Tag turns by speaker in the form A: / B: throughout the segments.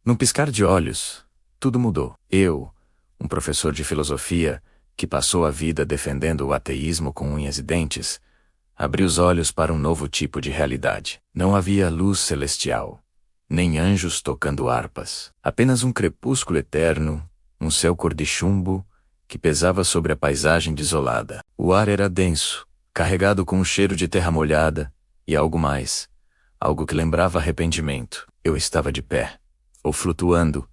A: Num piscar de olhos, tudo mudou. Eu, um professor de filosofia, que passou a vida defendendo o ateísmo com unhas e dentes, abri os olhos para um novo tipo de realidade. Não havia luz celestial, nem anjos tocando harpas. Apenas um crepúsculo eterno, um céu cor de chumbo, que pesava sobre a paisagem desolada. O ar era denso, carregado com um cheiro de terra molhada, e algo mais, algo que lembrava arrependimento. Eu estava de pé, ou flutuando,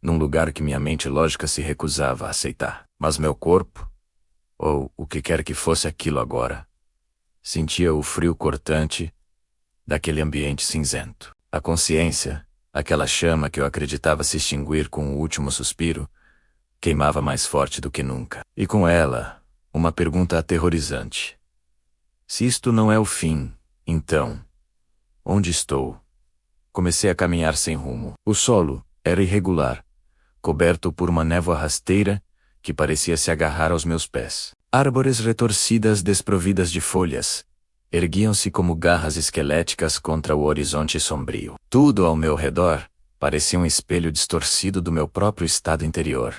A: num lugar que minha mente lógica se recusava a aceitar. Mas meu corpo, ou o que quer que fosse aquilo agora, sentia o frio cortante daquele ambiente cinzento. A consciência, aquela chama que eu acreditava se extinguir com o último suspiro, queimava mais forte do que nunca. E com ela, uma pergunta aterrorizante. Se isto não é o fim, então, onde estou? Comecei a caminhar sem rumo. O solo era irregular, coberto por uma névoa rasteira que parecia se agarrar aos meus pés. Árvores retorcidas desprovidas de folhas erguiam-se como garras esqueléticas contra o horizonte sombrio. Tudo ao meu redor parecia um espelho distorcido do meu próprio estado interior.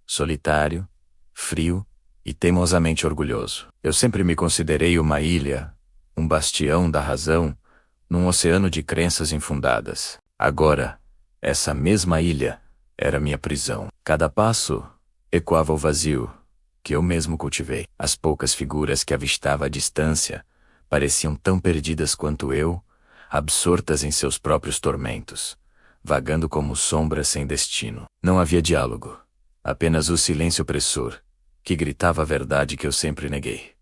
A: Solitário, frio e teimosamente orgulhoso. Eu sempre me considerei uma ilha, um bastião da razão, num oceano de crenças infundadas. Agora, essa mesma ilha era minha prisão. Cada passo ecoava o vazio que eu mesmo cultivei. As poucas figuras que avistava à distância pareciam tão perdidas quanto eu, absortas em seus próprios tormentos, vagando como sombras sem destino. Não havia diálogo, apenas o silêncio opressor, que gritava a verdade que eu sempre neguei.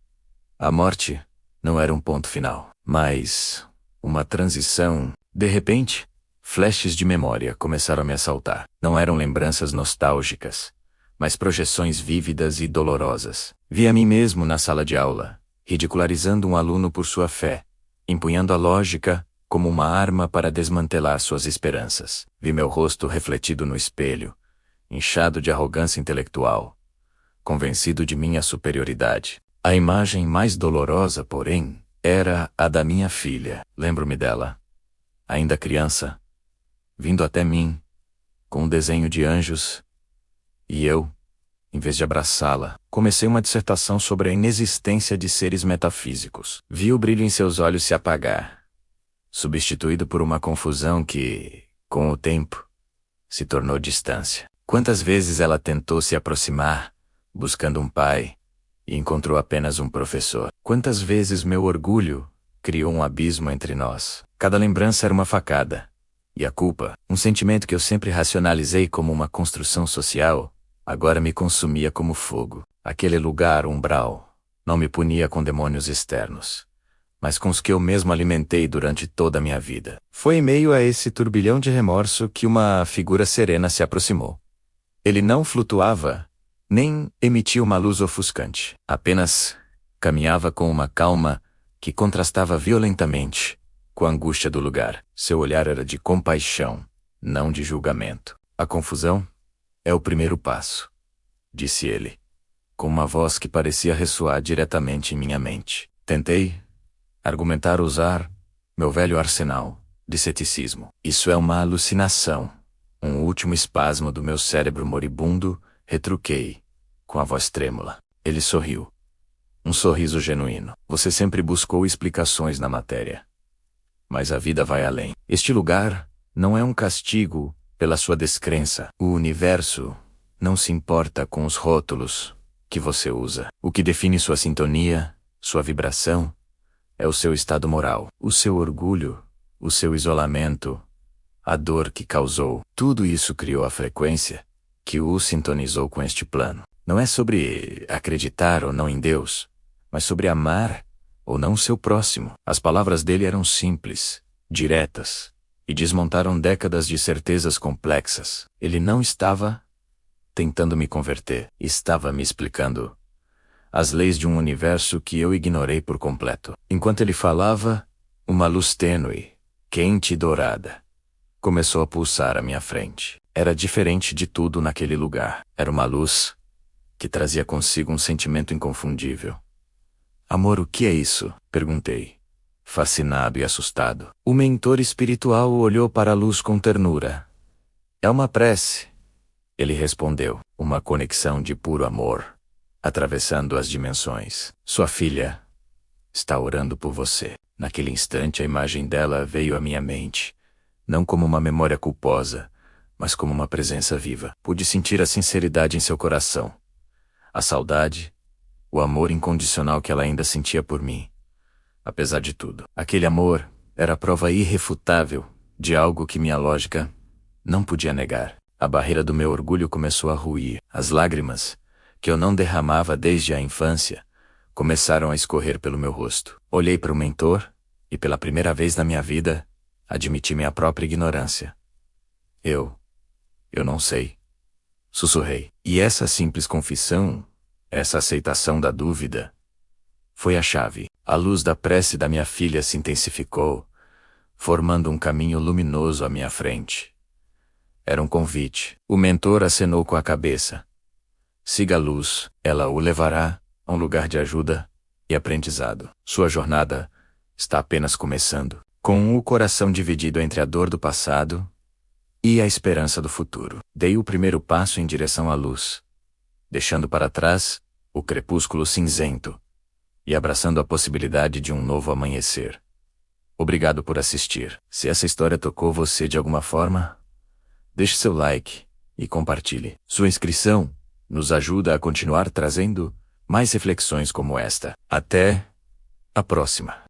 A: A morte não era um ponto final, mas uma transição. De repente, flashes de memória começaram a me assaltar. Não eram lembranças nostálgicas, mas projeções vívidas e dolorosas. Vi a mim mesmo na sala de aula, ridicularizando um aluno por sua fé, empunhando a lógica como uma arma para desmantelar suas esperanças. Vi meu rosto refletido no espelho, inchado de arrogância intelectual, convencido de minha superioridade. A imagem mais dolorosa, porém, era a da minha filha. Lembro-me dela, ainda criança, vindo até mim, com um desenho de anjos, e eu, em vez de abraçá-la, comecei uma dissertação sobre a inexistência de seres metafísicos. Vi o brilho em seus olhos se apagar, substituído por uma confusão que, com o tempo, se tornou distância. Quantas vezes ela tentou se aproximar, buscando um pai, e encontrou apenas um professor. Quantas vezes meu orgulho criou um abismo entre nós. Cada lembrança era uma facada. E a culpa, um sentimento que eu sempre racionalizei como uma construção social, agora me consumia como fogo. Aquele lugar umbral não me punia com demônios externos, mas com os que eu mesmo alimentei durante toda a minha vida. Foi em meio a esse turbilhão de remorso que uma figura serena se aproximou. Ele não flutuava, nem emitia uma luz ofuscante. Apenas caminhava com uma calma que contrastava violentamente com a angústia do lugar. Seu olhar era de compaixão, não de julgamento. A confusão é o primeiro passo, disse ele, com uma voz que parecia ressoar diretamente em minha mente. Tentei argumentar usar meu velho arsenal de ceticismo. Isso é uma alucinação, um último espasmo do meu cérebro moribundo, retruquei, com a voz trêmula. Ele sorriu. Um sorriso genuíno. Você sempre buscou explicações na matéria. Mas a vida vai além. Este lugar não é um castigo pela sua descrença. O universo não se importa com os rótulos que você usa. O que define sua sintonia, sua vibração, é o seu estado moral, o seu orgulho, o seu isolamento, a dor que causou. Tudo isso criou a frequência que o sintonizou com este plano. Não é sobre acreditar ou não em Deus, mas sobre amar ou não seu próximo. As palavras dele eram simples, diretas, e desmontaram décadas de certezas complexas. Ele não estava tentando me converter, estava me explicando as leis de um universo que eu ignorei por completo. Enquanto ele falava, uma luz tênue, quente e dourada, começou a pulsar à minha frente. Era diferente de tudo naquele lugar. Era uma luz que trazia consigo um sentimento inconfundível. Amor, o que é isso? Perguntei, fascinado e assustado. O mentor espiritual olhou para a luz com ternura. É uma prece. Ele respondeu, uma conexão de puro amor, atravessando as dimensões. Sua filha está orando por você. Naquele instante a imagem dela veio à minha mente, não como uma memória culposa, mas como uma presença viva. Pude sentir a sinceridade em seu coração, a saudade, o amor incondicional que ela ainda sentia por mim. Apesar de tudo, aquele amor era a prova irrefutável de algo que minha lógica não podia negar. A barreira do meu orgulho começou a ruir. As lágrimas, que eu não derramava desde a infância, começaram a escorrer pelo meu rosto. Olhei para o mentor e, pela primeira vez na minha vida, admiti minha própria ignorância. Eu não sei. Sussurrei. E essa simples confissão, essa aceitação da dúvida, foi a chave. A luz da prece da minha filha se intensificou, formando um caminho luminoso à minha frente. Era um convite. O mentor acenou com a cabeça. Siga a luz, ela o levará a um lugar de ajuda e aprendizado. Sua jornada está apenas começando. Com o coração dividido entre a dor do passado e a esperança do futuro, dei o primeiro passo em direção à luz, deixando para trás o crepúsculo cinzento e abraçando a possibilidade de um novo amanhecer. Obrigado por assistir. Se essa história tocou você de alguma forma, deixe seu like e compartilhe. Sua inscrição nos ajuda a continuar trazendo mais reflexões como esta. Até a próxima.